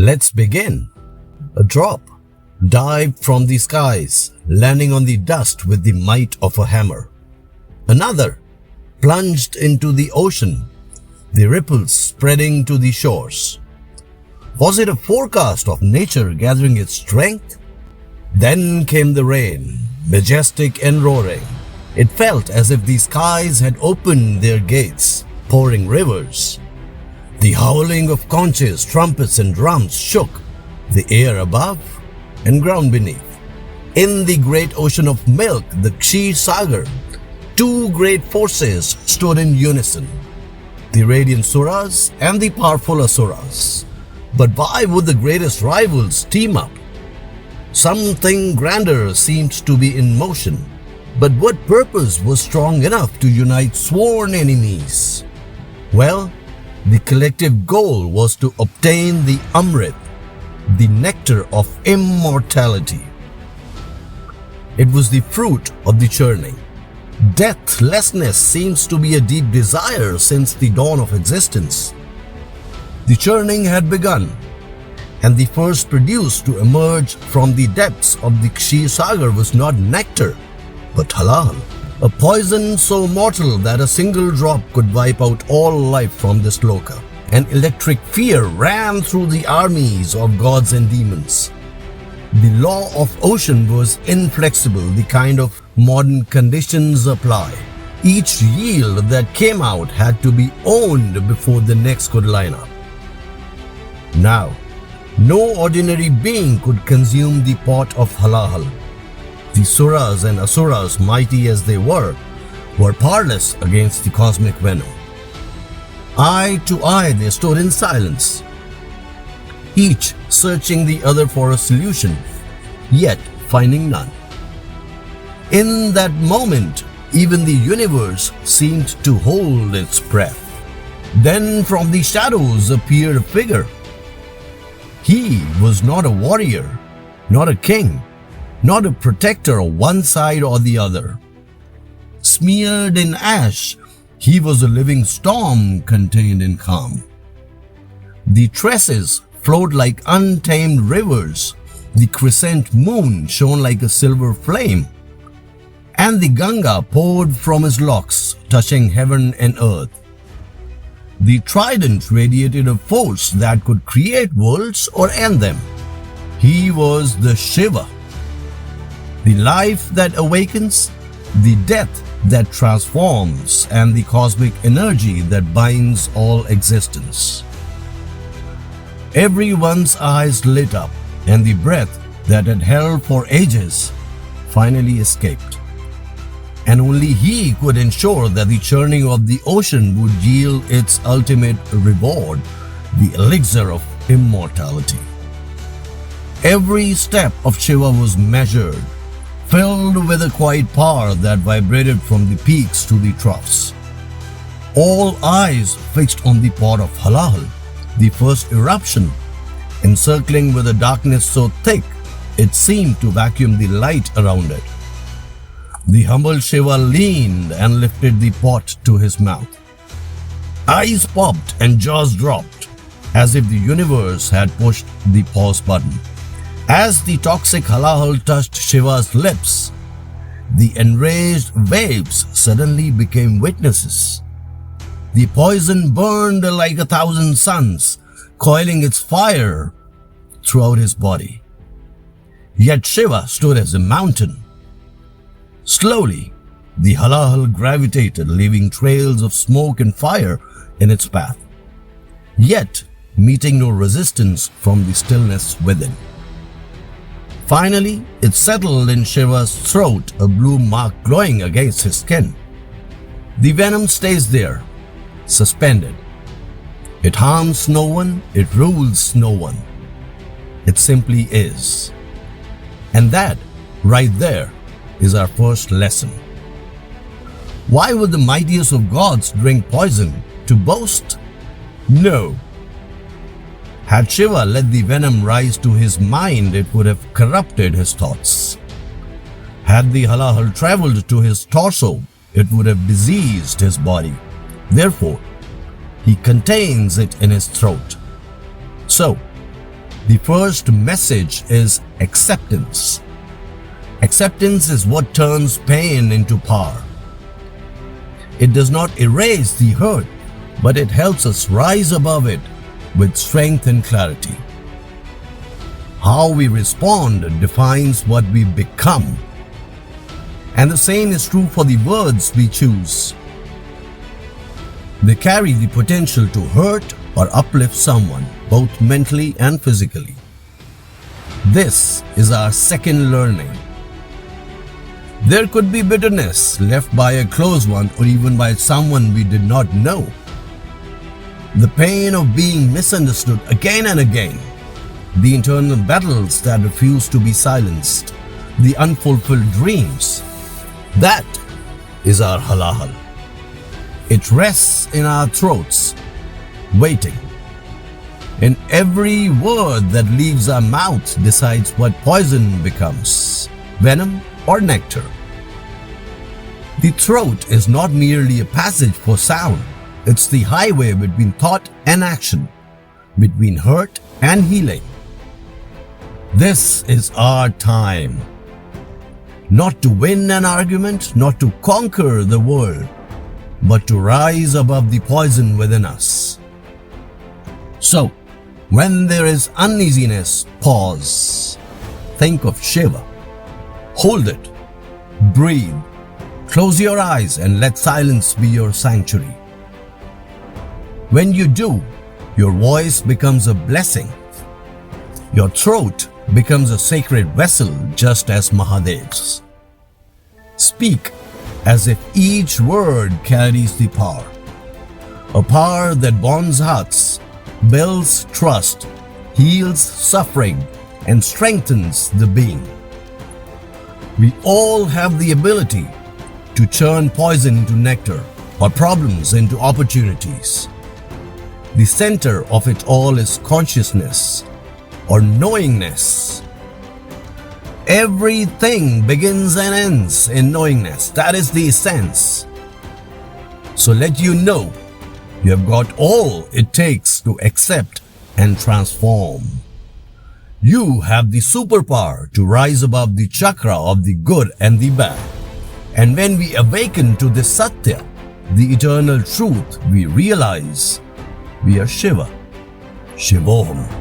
Let's begin. A drop dived from the skies, landing on the dust with the might of a hammer. Another plunged into the ocean, the ripples spreading to the shores. Was it a forecast of nature gathering its strength? Then came the rain, majestic and roaring. It felt as if the skies had opened their gates, pouring rivers. The howling of conches, trumpets and drums shook the air above and ground beneath. In the great ocean of milk, the Sagar, two great forces stood in unison, the radiant Suras and the powerful Asuras. But why would the greatest rivals team up? Something grander seemed to be in motion. But what purpose was strong enough to unite sworn enemies? Well, the collective goal was to obtain the Amrit, the nectar of immortality. It was the fruit of the churning. Deathlessness seems to be a deep desire since the dawn of existence. The churning had begun, and the first produce to emerge from the depths of the Sagar was not nectar, but Halahal, a poison so mortal that a single drop could wipe out all life from this loka. An electric fear ran through the armies of gods and demons. The law of ocean was inflexible, the kind of modern conditions apply. Each yield that came out had to be owned before the next could line up. Now, no ordinary being could consume the pot of Halahal. The Suras and Asuras, mighty as they were powerless against the cosmic venom. Eye to eye they stood in silence, each searching the other for a solution, yet finding none. In that moment, even the universe seemed to hold its breath. Then from the shadows appeared a figure. He was not a warrior, not a king, not a protector of one side or the other. Smeared in ash, he was a living storm contained in calm. The tresses flowed like untamed rivers, the crescent moon shone like a silver flame, and the Ganga poured from his locks, touching heaven and earth. The trident radiated a force that could create worlds or end them. He was the Shiva, the life that awakens, the death that transforms, and the cosmic energy that binds all existence. Everyone's eyes lit up, and the breath that had held for ages finally escaped. And only he could ensure that the churning of the ocean would yield its ultimate reward, the elixir of immortality. Every step of Shiva was measured, filled with a quiet power that vibrated from the peaks to the troughs. All eyes fixed on the pot of Halahal, the first eruption, encircling with a darkness so thick it seemed to vacuum the light around it. The humble Shiva leaned and lifted the pot to his mouth. Eyes popped and jaws dropped, as if the universe had pushed the pause button. As the toxic Halahal touched Shiva's lips, the enraged waves suddenly became witnesses. The poison burned like 1,000 suns, coiling its fire throughout his body. Yet Shiva stood as a mountain. Slowly, the Halahal gravitated, leaving trails of smoke and fire in its path, yet meeting no resistance from the stillness within. Finally, it settled in Shiva's throat, a blue mark glowing against his skin. The venom stays there, suspended. It harms no one, it rules no one. It simply is. And that, right there, is our first lesson. Why would the mightiest of gods drink poison? To boast? No. Had Shiva let the venom rise to his mind, it would have corrupted his thoughts. Had the Halahal traveled to his torso, it would have diseased his body. Therefore, he contains it in his throat. So, The first message is acceptance. Acceptance is what turns pain into power. It does not erase the hurt, but it helps us rise above it with strength and clarity. How we respond defines what we become. And the same is true for the words we choose. They carry the potential to hurt or uplift someone, both mentally and physically. This is our second learning. There could be bitterness left by a close one or even by someone we did not know. The pain of being misunderstood again and again, the internal battles that refuse to be silenced, the unfulfilled dreams. That is our Halahal. It rests in our throats, waiting. And every word that leaves our mouth decides what poison becomes, venom or nectar. The throat is not merely a passage for sound. It's the highway between thought and action, between hurt and healing. This is our time. Not to win an argument, not to conquer the world, but to rise above the poison within us. So, when there is uneasiness, pause. Think of Shiva. Hold it. Breathe. Close your eyes and let silence be your sanctuary. When you do, your voice becomes a blessing. Your throat becomes a sacred vessel, just as Mahadev's. Speak as if each word carries the power. A power that bonds hearts, builds trust, heals suffering, and strengthens the being. We all have the ability to churn poison into nectar or problems into opportunities. The center of it all is consciousness or knowingness. Everything begins and ends in knowingness. That is the essence. So let you know you have got all it takes to accept and transform. You have the superpower to rise above the chakra of the good and the bad. And when we awaken to this Satya, the eternal truth, we realize we are Shiva, Shivoham.